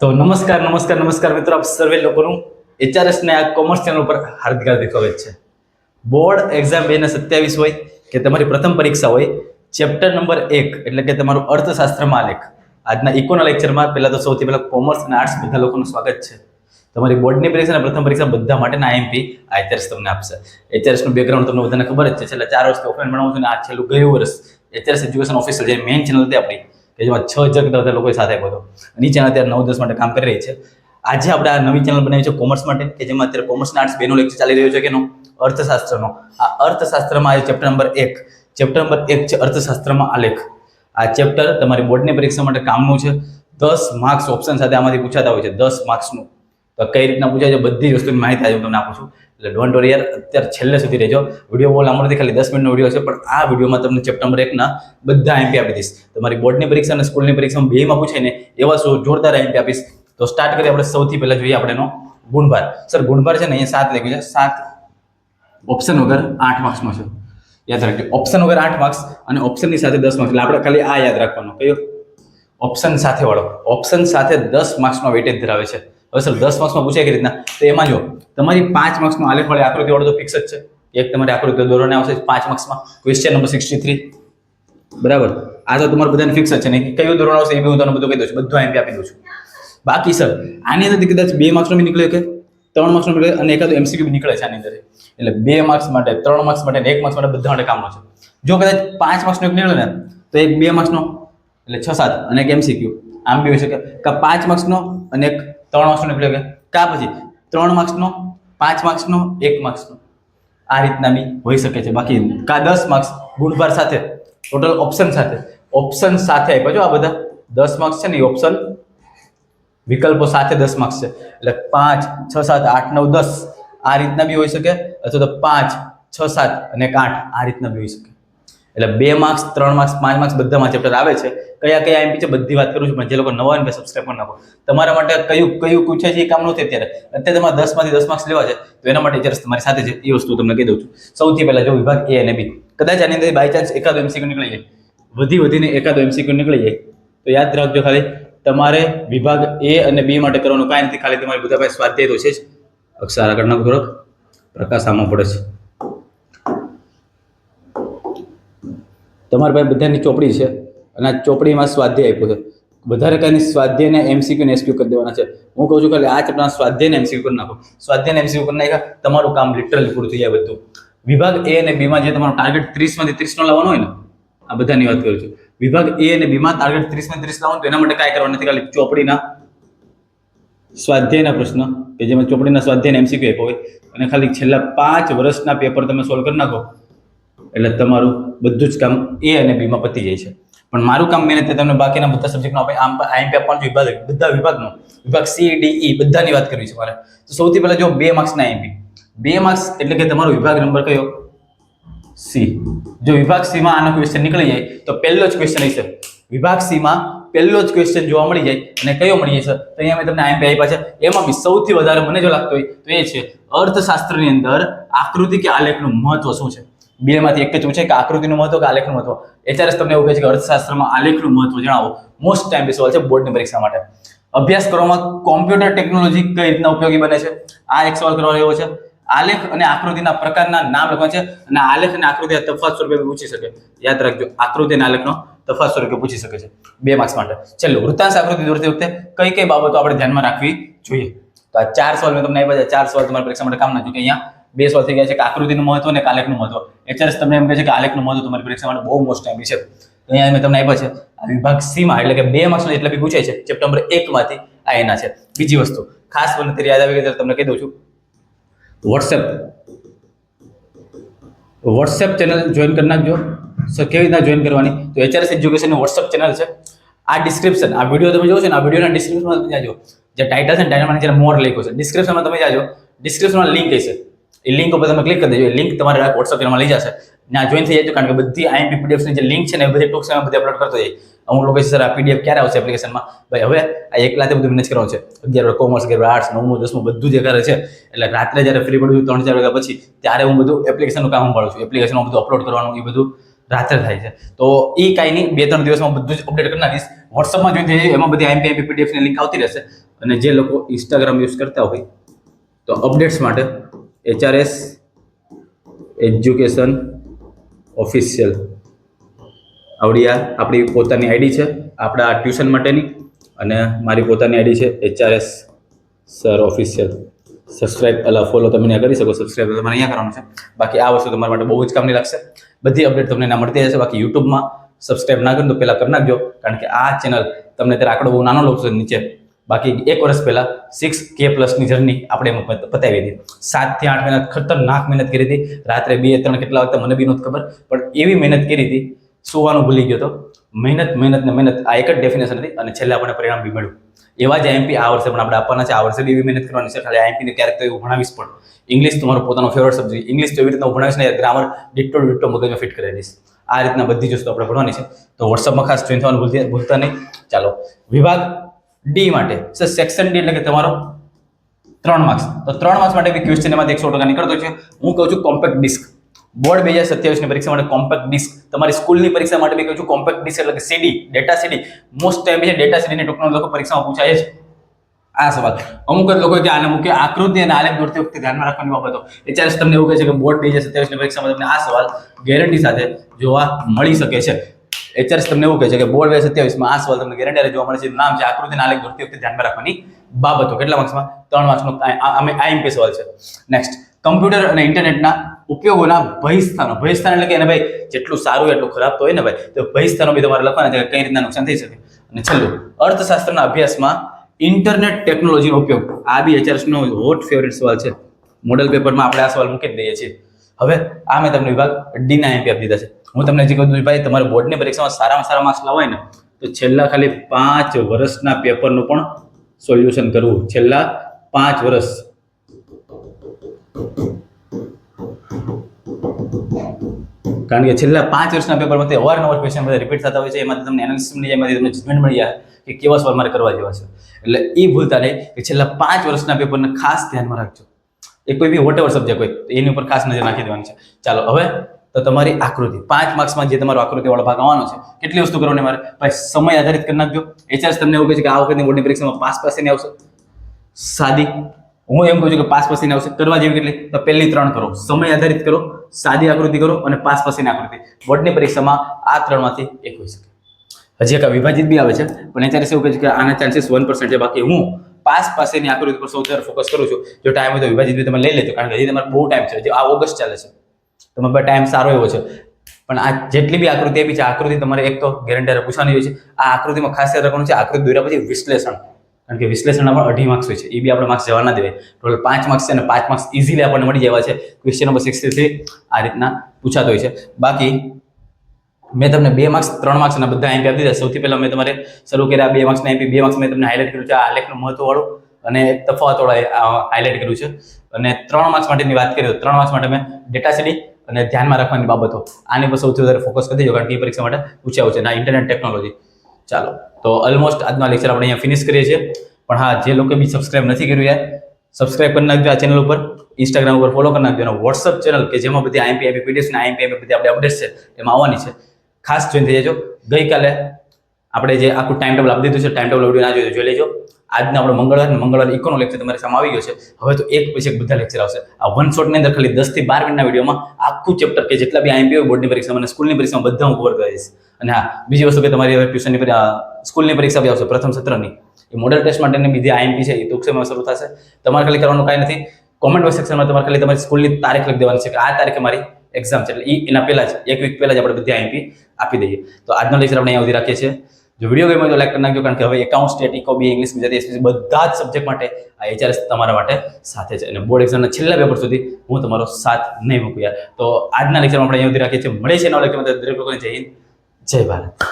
તો નમસ્કાર મિત્રો, આપ સર્વે લોકોનું HRS ને આ કોમર્સ ચેનલ પર હાર્દિક સ્વાગત છે. બોર્ડ એક્ઝામ 2027 હોય કે તમારી પ્રથમ પરીક્ષા હોય, ચેપ્ટર નંબર 1 એટલે કે તમારું અર્થશાસ્ત્રમાં આલેખ. આજના ઇકોના લેક્ચરમાં પહેલા તો સૌથી પહેલા કોમર્સ અને આર્ટ્સ બધા લોકોનું સ્વાગત છે. તમારી બોર્ડની પરીક્ષા અને પ્રથમ પરીક્ષા બધા માટેના IMP આ HRS તમને આપશે. HRS નું બેકગ્રાઉન્ડ તમને બધાને ખબર જ છે. છેલ્લા 4 વર્ષથી ઓફલાઈન ભણાવું છું અને આ છેલ્લું ગયું વર્ષ HRS એજ્યુકેશન ઓફિશિયલ જે મેઇન ચેનલ હતી આપણી, કે જેમાં 6,000 કરતા વધારે લોકો સાથે આપ્યો હતો. નીચે અત્યારે 9-10 માટે કામ કરી રહી છે. આજે આપણે આ નવી ચેનલ બનાવી છે કોમર્સ માટે, કે જેમાં અત્યારે કોમર્સ અને આર્ટ્સ બેનો લેક્ચર ચાલી રહ્યો છે કેનો અર્થશાસ્ત્રનો. આ અર્થશાસ્ત્રમાં આ ચેપ્ટર નંબર 1 છે અર્થશાસ્ત્રમાં આલેખ. આ ચેપ્ટર તમારી બોર્ડની પરીક્ષા માટે કામનું છે. 10 માર્ક્સ ઓપ્શન સાથે આમાંથી પૂછાતા હોય છે. 10 માર્ક્સનું તો કઈ રીતના પૂછાય છે બધી વસ્તુની માહિતી આજે હું તમને આપું છું. એટલે ડોન્ટ વરી યાર, અત્યારે છેલ્લે સુધી રહેજો. વિડીયો બહુ લાંબો નથી, ખાલી 10 મિનિટનો વિડીયો છે, પણ આ વિડીયોમાં તમને ચેપ્ટર નંબર 1 ના બધા IMP આપી દઈશ. તમારી બોર્ડની પરીક્ષા અને સ્કૂલની પરીક્ષામાં બેમાં પૂછાય ને એવા જોરદાર IMP આપીશ. તો સ્ટાર્ટ કરીએ. આપણે સૌથી પહેલા જોઈએ આપણે એનો ગુણભાર. સર ગુણભાર છે ને અહીંયા 7 લખ્યું છે. 7 ઓપ્શન વગર 8 માર્ક્સનો છે. યાદ રાખજો, ઓપ્શન વગર 8 માર્ક્સ અને ઓપ્શનની સાથે 10 માર્ક્સ. એટલે આપણે ખાલી આ યાદ રાખવાનો, કયો ઓપ્શન સાથે વાળો. ઓપ્શન સાથે 10 માર્ક્સનો વેટેજ ધરાવે છે. હવે સર 10 માર્ક્સમાં પૂછાય કઈ રીતના, તો એમાં જો તમારી 5 માર્ક્સનો આલેખ વાળી આકૃતિ વાળો તો ફિક્સ જ છે. એક તમારી આકૃતિ દોરવાની આવશે 5 માર્ક્સમાં. ક્વેશ્ચન નંબર 63 બરાબર. આ તો તમારે બધાને ફિક્સ જ છે ને, કયું ધોરણ આવશે એ બી હું તમને બધું કહી દઉં છું, બધું IMP આપી દઉં છું. બાકી સર આની અંદરથી કદાચ 2 માર્ક્સનો બી નીકળે, કે 3 માર્ક્સનો નીકળે અને એકાદ MCQ બી નીકળે છે આની અંદર. એટલે 2 માર્ક્સ માટે, 3 માર્ક્સ માટે અને 1 માર્ક્સ માટે બધા માટે કામનો છે. જો કદાચ 5 માર્ક્સનો એક નીકળે ને, તો એક 2 માર્ક્સનો એટલે 6-7 અને એક MCQ આમ બી હોઈ શકે. કા 5 માર્ક્સનો અને એક 3 માર્ક્સનો નીકળે, કે કા પછી 3 માર્ક્સનો, 5 માર્ક્સનો, 1 માર્ક્સનો, આ રીતના બી હોઈ શકે છે. બાકી કા 10 માર્ક્સ ગુણભાર સાથે, ટોટલ ઓપ્શન સાથે આપ્યા જો. આ બધા 10 માર્ક્સ છે ને એ ઓપ્શન વિકલ્પો સાથે 10 માર્ક્સ છે. એટલે 5, 6, 7, 8, 9, 10 આ રીતના બી હોઈ શકે, અથવા તો 5, 6, 7 અને 8 આ રીતના બી હોઈ શકે. એટલે 2 માર્ક્સ, 3 માર્ક્સ, 5 માર્ક્સ બધામાં ચેપ્ટર આવે છે. કયા IMP છે બધી વાત કરું છું, પણ જે લોકો નવા હોય સબસ્ક્રાઇબ કરી નાખો. તમારા માટે કયું પૂછે છે એ કામ નથી અત્યારે. અત્યારે તમારે 10 માંથી 10 માર્ક્સ લેવા છે, તો એના માટે HRS તમારી સાથે છે. એ વસ્તુ તમને કહી દઉં છું. સૌથી પહેલા જો વિભાગ A અને B, કદાચ આની અંદર બાય ચાન્સ એકાદો MCQ નીકળી જાય, વધીને એકાદો MCQ નીકળી જાય, તો યાદ રાખજો ખાલી તમારે વિભાગ A અને B માટે કરવાનું કાંઈ નથી. ખાલી તમારી બધા પાસે સ્વાધ્યાય તો છે જ. અક્ષર આગળ નાખો, થોડોક પ્રકાશ આમાં પડે છે. તમારી પાસે બધાની ચોપડી છે અને આ ચોપડીમાં સ્વાધ્યાય આપ્યો છે. વધારે કાંઈ સ્વાધ્યાયને MCQ ને SQ કરી દેવાના છે. હું કહું છું કે આ ચેપ્ટરના સ્વાધ્યાયને MCQ કરી નાખો. સ્વાધ્યાયને MCQ કરી નાખ્યા, તમારું કામ લિટરલી પૂરું થઈ જાય બધું. વિભાગ A અને B માં જે તમારો ટાર્ગેટ 30 માંથી 30 નો લાવવાનો હોય ને, આ બધાની વાત કરું છું. વિભાગ A અને B માં ટાર્ગેટ 30 માંથી 30 લાવવાનું, તો એના માટે કાંઈ કરવાનું નથી. ખાલી ચોપડીના સ્વાધ્યાયના પ્રશ્ન, કે જેમાં ચોપડીના સ્વાધ્યાયના MCQ આપ્યો હોય, અને ખાલી છેલ્લા 5 વર્ષના પેપર તમે સોલ્વ કરી નાખો, એટલે તમારું બધું જ કામ A અને B માં પતી જાય છે. પણ મારું કામ મેં તમને બાકીના બધા સબ્જેક્ટનો IMP આપવાનું છે. બધા વિભાગનો, વિભાગ C, D, E બધાની વાત કરવી છે મારે. તો સૌથી પહેલા જો 2 માર્ક્સના IMP. 2 માર્ક્સ એટલે કે તમારો વિભાગ નંબર કયો? C. જો વિભાગ C માં આનો ક્વેશ્ચન નીકળી જાય, તો પહેલો જ ક્વેશ્ચન હશે વિભાગ C માં. પહેલો જ ક્વેશ્ચન જોવા મળી જાય, અને કયો મળી જાય સર? તો અહીંયા મેં તમને IMP આપ્યા છે. એમાં બી સૌથી વધારે મને જો લાગતો હોય તો એ છે અર્થશાસ્ત્રની અંદર આકૃતિ કે આલેખનું મહત્વ શું છે. 2 માંથી એક જ પૂછે કે આકૃતિનું મહત્વ કે આલેખનું મહત્વ. HRS તમને એવું કહે છે કે અર્થશાસ્ત્રમાં આલેખનું મહત્વ જણાવો. મોસ્ટ ટાઈમ સવાલ છે બોર્ડની પરીક્ષા માટે. અભ્યાસ કરવામાં કોમ્પ્યુટર ટેકનોલોજી કઈ રીતના ઉપયોગી બને છે, આ એક સવાલ કરવાનો એવો છે. આલેખ અને આકૃતિના પ્રકારના નામ લખવા છે, અને આલેખ અને આકૃતિ તફાવત સ્વરૂપે પૂછી શકે. યાદ રાખજો, આકૃતિ અને આલેખનો તફાવત સ્વરૂપે પૂછી શકે છે 2 માર્ક્સ માટે. ચલો, વૃત્તાંશ આકૃતિ દોરતી વખતે કઈ બાબતો આપણે ધ્યાનમાં રાખવી જોઈએ? તો આ 4 સવાલ મેં તમને આપ્યા છે. 4 સવાલ તમારી પરીક્ષા માટે કામ નથી. અહીંયા 2 સવાલ થઈ ગયા છે કે આકૃતિનું મહત્વ અને આલેખનું મહત્વ. HRS તમને એમ કહે છે કે આલેખનું મહત્વ તમારી પરીક્ષા માટે બહુ મોસ્ટ ટાઈમ છે. તો અહીંયા મેં તમને આપ્યા છે આ વિભાગ C માં, એટલે કે 2 માર્ક્સનો એટલે બી પૂછાય છે. ચેપ્ટર નંબર 1 માંથી આ એના છે. બીજી વસ્તુ ખાસ મને યાદ આવી ગઈ તમને કહી દઉં છું. વોટ્સએપ ચેનલ જોઈન કરી નાખજો. સર કેવી રીતના જોઈન કરવાની? તો HRS એજ્યુકેશનની વોટ્સએપ ચેનલ છે. આ ડિસ્ક્રિપ્શન, આ વિડીયો તમે જોવો છો ને, આ વિડીયોના ડિસ્ક્રિપ્શનમાં તમે જાજો. જે ટાઇટલ છે ને, ટાઇટલમાં જે મોર લખ્યો છે, ડિસ્ક્રિપ્શનમાં તમે જાજો. ડિસ્ક્રિપ્શનમાં લિંક હશે, એ લિંક ઉપર તમે ક્લિક કરી દેજો. એ લિંક તમારે વોટ્સએપ ચેનલમાં લઈ જશે. ત્યાં જોઈન થઈ જાય, કારણ કે બધી IMP PDFની જે લિંક છે ને, એ બધી ટૂંક સમયમાં બધી અપલોડ કરતો જાય. અમુક લોકો સર આ PDF ક્યારે આવશે એપ્લિકેશનમાં? ભાઈ હવે આ એકલાતે બધું મેનેજ કરવાનું છે. 11 કોમર્સ, 11 આર્ટ્સ, 9મું 10મું બધું જે કરે છે. એટલે રાત્રે જ્યારે ફ્રી પડું 3-4 વાગ્યા પછી, ત્યારે હું બધું એપ્લિકેશનનું કામ સંભાળું છું. એપ્લિકેશનમાં બધું અપલોડ કરવાનું, એ બધું રાત્રે થાય છે. તો એ કાંઈ નહીં, 2-3 દિવસમાં બધું જ અપડેટ કરી નાખીશ. વોટ્સઅપમાં જોઈન થઈ જાય, એમાં બધી IMP PDF ની લિંક આવતી રહેશે. અને જે લોકો ઇન્સ્ટાગ્રામ યુઝ કરતા હોય તો અપડેટ્સ માટે HRS એજ્યુકેશન ઓફિશિયલ આવડી આ આપણી પોતાની આઈડી છે આપણા ટ્યુશન માટેની, અને મારી પોતાની આઈડી છે HRS sir official. Subscribe follow તમે અહીંયા કરી શકો, સબસ્ક્રાઇબ તમારે અહીંયા કરવાનું છે. બાકી આ વસ્તુ તમારા માટે બહુ જ કામની લાગશે. બધી અપડેટ તમને ના મળતી રહેશે. બાકી યુટ્યુબમાં સબસ્ક્રાઇબ ના કરો તો પહેલાં કરી નાખજો, કારણ કે આ ચેનલ તમને ત્યારે આંકડો બહુ નાનો લાગશે નીચે. બાકી 1 વર્ષ પહેલાં 6K+ જર્ની આપણે એમાં પતાવી હતી. 7 થી 8 મહિના ખતરનાક મહેનત કરી હતી. રાત્રે 2-3 કેટલા વાગતા મને બી નહોતી ખબર, પણ એવી મહેનત કરી હતી, સુવાનું ભૂલી ગયો હતો. મહેનત આ એક જ ડેફિનેશન હતી, અને છેલ્લે આપણને પરિણામ બી મળ્યું. એવા જ IMP આ વર્ષે પણ આપણે આપવાના છે. આ વર્ષે બી એવી મહેનત કરવાની છે. ખાલી IMP ને ક્યારેક તો એવું ભણાવીશ પણ. ઇંગ્લિશ તમારો પોતાનો ફેવરેટ સબ્જેક્ટ, ઇંગ્લિશ તો એવી રીતના ભણાવીશ ને ગ્રામર ડિટ્ટો મગજમાં ફિટ કરી દઈશ. આ રીતના બધી જ વસ્તુ આપણે ભણવાની છે. તો વોટ્સઅપમાં ખાસ જોઈન થવાનું ભૂલતા નહીં. ચાલો, વિભાગ ડી માટે સેક્શન ડી એટલે કે તમારો 3 માર્ક્સ. તો 3 માર્ક્સ માટે બી ક્વેશ્ચન એમાંથી 100% નીકળતો છે. હું કહું છું કોમ્પેક્ટ ડિસ્ક. બોર્ડ 2027 ની પરીક્ષા માટે કોમ્પેક્ટ ડિસ્ક. તમારી સ્કૂલની પરીક્ષા માટે બી કહું છું કોમ્પેક્ટ ડિસ્ક એટલે કે CD, data CD. Most time છે ડેટા CD ની ટોકનો લોકો પરીક્ષામાં પૂછાય છે. આ સવાલ અમુક જ લોકો કે આને મૂકે આકૃતિ અને આલેખ દોરતી વખતે ધ્યાનમાં રાખવાની બાબતો. HRS તમને એવું કહે છે કે બોર્ડ 2027 ની પરીક્ષામાં તમને આ સવાલ ગેરંટી સાથે જોવા મળી શકે છે. HRS તમને એવું કહે છે કે બોર્ડ 2027 માં આ સવાલ તમને ગેરંટી જોવા મળે છે. નામ છે આકૃતિ અને આલેખ દોરતી વખતે ધ્યાનમાં રાખવાની બાબતો. કેટલા માર્ક્સમાં? 3 માર્ક્સનો IMP સવાલ છે. નેક્સ્ટ, કમ્પ્યુટર અને ઇન્ટરનેટના ઉપયોગોના ભયસ્થાનો. ભયસ્થાન એટલે કે એને ભાઈ જેટલું સારું એટલું ખરાબ તો હોય ને ભાઈ, તો ભયસ્થાનો બી તમારે લખવાના છે કે કઈ રીતના નુકસાન થઈ શકે. અને છેલ્લું, અર્થશાસ્ત્રના અભ્યાસમાં ઇન્ટરનેટ ટેકનોલોજીનો ઉપયોગ. આ બી HRS નો હોટ ફેવરેટ સવાલ છે. મોડલ પેપરમાં આપણે આ સવાલ મૂકી દઈએ છીએ. હવે આ મેં તમને વિભાગ ડી ના IMP આપી દીધા છે. હું તમને જે કહું ભાઈ તમારે બોર્ડની પરીક્ષામાં સારામાં સારા માર્ક્સ લાવવા હોય ને તો છેલ્લા ખાલી 5 વર્ષના પેપરનું પણ સોલ્યુશન કરવું. છેલ્લા 5 વર્ષ. કારણ કે છેલ્લા 5 વર્ષના પેપરમાંથી અવારનવાર ક્વેશ્ચન બધા રિપીટ થતા હોય છે. એમાંથી તમને એનાલિસિસ મળી જાય, એમાંથી તમને જજમેન્ટ મળી જાય કે કેવા સવાલ મારે કરવા જેવા છે. એટલે એ ભૂલતા નહીં કે છેલ્લા 5 વર્ષના પેપરને ખાસ ધ્યાનમાં રાખજો. એ કોઈ બી વોટેવર સબ્જેક્ટ હોય તો એની ઉપર ખાસ નજર નાખી દેવાની છે. ચાલો, હવે તો તમારી આકૃતિ 5 માર્ક્સમાં જે તમારો આકૃતિવાળો ભાગ આવવાનો છે, કેટલી વસ્તુ કરવાની મારે? ભાઈ સમય આધારિત કરી નાખજો. HRS તમને એવું કહે છે કે આ વખતની બોર્ડની પરીક્ષામાં પાસ પાસેની આવશે સાદી. હું એમ કહું છું કે પાસ પાસેની આવશે. કરવા જેવી કેટલી? તો પહેલી 3 કરો, સમય આધારિત કરો, સાદી આકૃતિ કરો અને પાસ પાસેની આકૃતિ. બોર્ડની પરીક્ષામાં આ 3માંથી એક હોઈ શકે. હજી એક વિભાજિત બી આવે છે, પણ HRS એવું કહે છે કે આના ચાન્સીસ 1% છે. બાકી હું પાસ પાસેની આકૃતિ પર સૌથી વધારે ફોકસ કરું છું. જો ટાઈમ હોય તો વિભાજિત બી તમે લઈ લેજો, કારણ કે હજી તમારે બહુ ટાઈમ છે. જે આ ઓગસ્ટ ચાલે છે, તમારા પાસે ટાઈમ સારો એવો છે. પણ આ જેટલી બી આકૃતિ આપી છે, આકૃતિ તમારે એક તો ગેરંટી પૂછવાની હોય છે. આ આકૃતિમાં ખાસ યાદ રાખવાનું છે, આકૃતિ દોર્યા પછી વિશ્લેષણ. કારણ કે વિશ્લેષણના પણ 2.5 માર્ક્સ હોય છે. એ બી આપણે માર્ક્સ જવા ના દેવાય. ટોટલ 5 માર્ક્સ છે અને 5 માર્ક્સ ઇઝીલી આપણને મળી જવા છે. ક્વેશ્ચન નંબર 63 આ રીતના પૂછાતો હોય છે. બાકી મેં તમને 2 માર્ક્સ 3 માર્ક્સ અને બધા IMP આપી દીધા. સૌથી પહેલા મેં તમારે શરૂ કર્યા 2 માર્ક્સના IMP. 2 માર્ક્સ મેં તમને હાઇલાઇટ કર્યું છે આ આલેખનું મહત્વવાળું અને તફાવતવાળા હાઇલાઇટ કર્યું છે. અને 3 માર્ક્સ માટેની વાત કરીએ તો 3 માર્ક્સ માટે મેં ડેટા CD અને ધ્યાનમાં રાખવાની બાબતો આની પર સૌથી વધારે ફોકસ કરી દેજો, કારણ કે એ પરીક્ષા માટે પૂછ્યા છે. ના ઇન્ટરનેટ ટેકનોલોજી. ચાલો, તો ઓલમોસ્ટ આજનો લેક્ચર આપણે અહીંયા ફિનિશ કરીએ છીએ. પણ હા, જે લોકો બી સબસ્ક્રાઇબ નથી કર્યું યાર, સબસ્ક્રાઇબ કરી નાખજો આ ચેનલ ઉપર. ઇન્સ્ટાગ્રામ ઉપર ફોલો કરી નાખજો. અને વોટ્સઅપ ચેનલ કે જેમાં બધી IMP PDFs અને IMP બધી આપણે અપડેટ્સ છે એમાં આવવાની છે. ખાસ જોઈન થઈ જજો. ગઈકાલે આપણે જે આખું ટાઈમ ટેબલ આપી દીધું છે, ટાઈમ ટેબલ વિડીયો ના જોઈ લેજો. આજના આપણે મંગળવાર ઇકોનો લેક્ચર તમારી સામે આવી ગયો છે. હવે તો એક પછી એક બધા લેક્ચર આવશે. આ વન શોટની અંદર ખાલી 10 થી 12 મિનિટના વિડીયોમાં આખું ચેપ્ટર કે જેટલા બી IMP હોય બોર્ડની પરીક્ષામાં અને સ્કૂલની પરીક્ષામાં બધા હું કવર કરીશ. અને હા, બીજી વસ્તુ કે તમારી હવે ટ્યુશનની સ્કૂલની પરીક્ષા બી આવશે પ્રથમ સત્રની. એ મોડલ ટેસ્ટ માટેની બીજી IMP છે, એ ટૂંક સમયમાં શરૂ થશે. તમારે ખાલી કરવાનું કાંઈ નથી. કોમેન્ટ સેક્શનમાં તમારે ખાલી તમારી સ્કૂલની તારીખ લખી દેવાની છે કે આ તારીખે મારી એક્ઝામ છે. એટલે એના પહેલા જ 1 વીક પહેલા જ આપણે બધી IMP આપી દઈએ. તો આજનો લેક્ચર આપણે અહીંયા સુધી રાખીએ છીએ. જો વિડીયો ગમ્યો તો લાઈક કરી નાખજો, કારણ કે હવે એકાઉન્ટ, સ્ટેટ, ઇકો, બી, ઇંગ્લિશ, ગુજરાતી, એસપીસી બધા જ સબ્જેક્ટ માટે આ HRS તમારા માટે સાથે છે. અને બોર્ડ એક્ઝામના છેલ્લા પેપર સુધી હું તમારો સાથ નહીં મૂકું યાર. તો આજના લેક્ચરમાં આપણે અહીંયા સુધી રાખીએ છીએ. મળે છે નવા લેક્ચરમાં. દરેક લોકોને જય હિન્દ, જય ભારત.